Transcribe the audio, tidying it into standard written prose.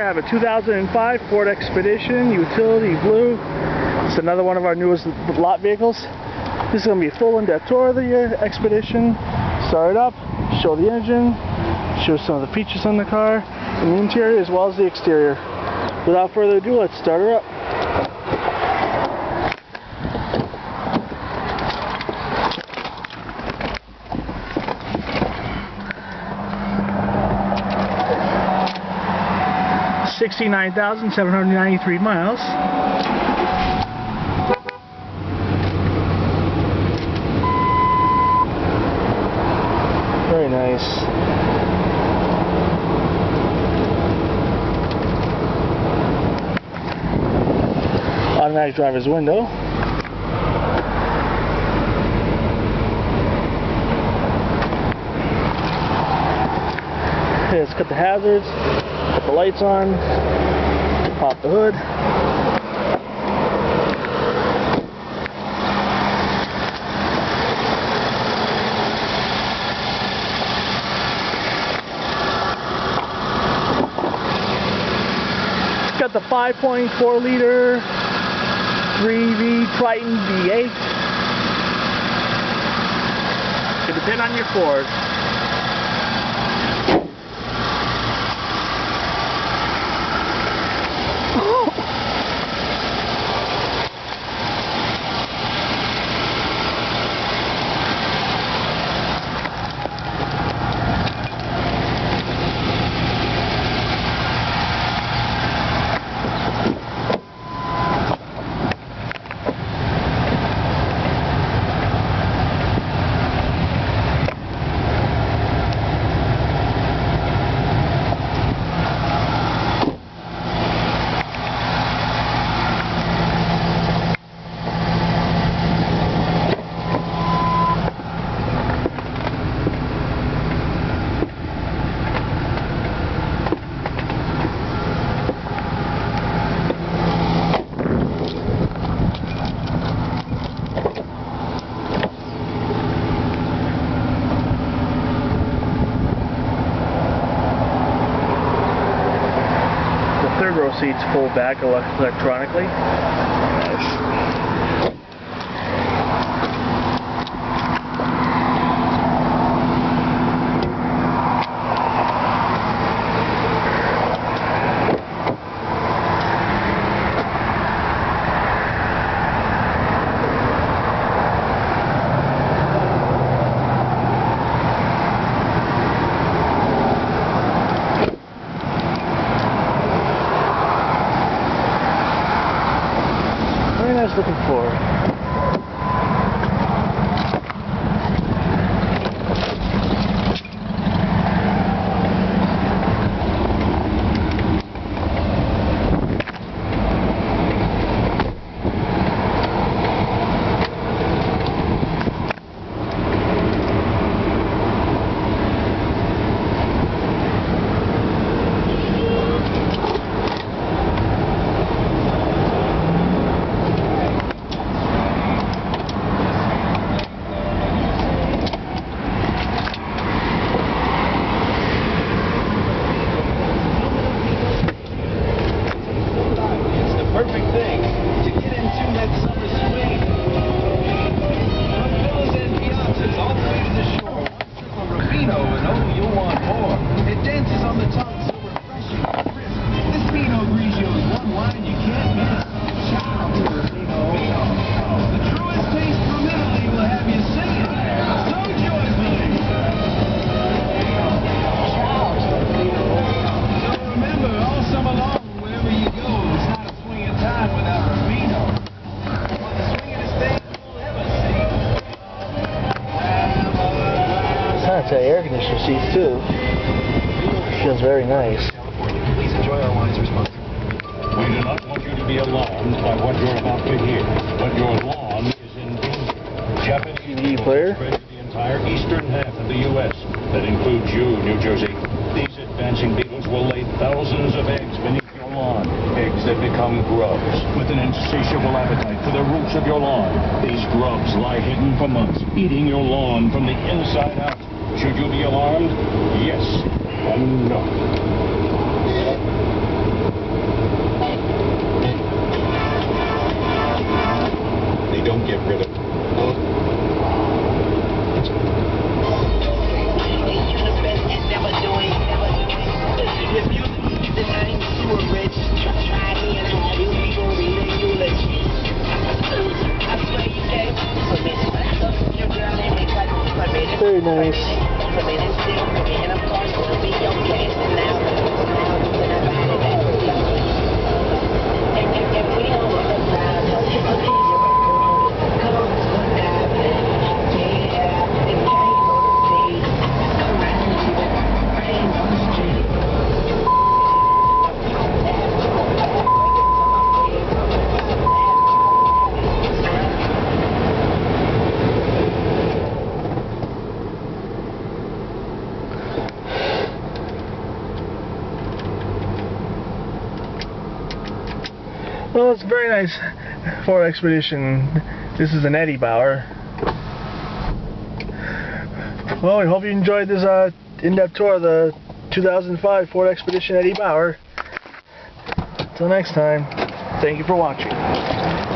I have a 2005 Ford Expedition Utility Blue. It's another one of our newest lot vehicles. This is going to be a full in-depth tour of the Expedition. Start it up, show the engine, show some of the features on the car, and the interior as well as the exterior. Without further ado, let's start her up. $69,793 miles. Very nice. Automatic driver's window. Okay, let's cut the hazards. Put the lights on, pop the hood. It's got the 5.4 liter 3V Triton V8. Get a bit on your Ford. Third row seats fold back electronically. Nice. Looking for. It's got air conditioner seats too. Feels very nice. Please enjoy our wine's response. We do not want you to be alarmed by what you're about to hear, but your lawn is in danger. Japanese CD player spread to the entire eastern half of the U.S. That includes you, New Jersey. These advancing beetles will lay thousands of eggs beneath your lawn. Eggs that become grubs with an insatiable appetite for the roots of your lawn. These grubs lie hidden for months, eating your lawn from the inside out. Should you be alarmed? Yes or no? nice. And of course, we'll be your guest now. And we don't want to Well, it's a very nice Ford Expedition. This is an Eddie Bauer. Well, we hope you enjoyed this in-depth tour of the 2005 Ford Expedition Eddie Bauer. Until next time, thank you for watching.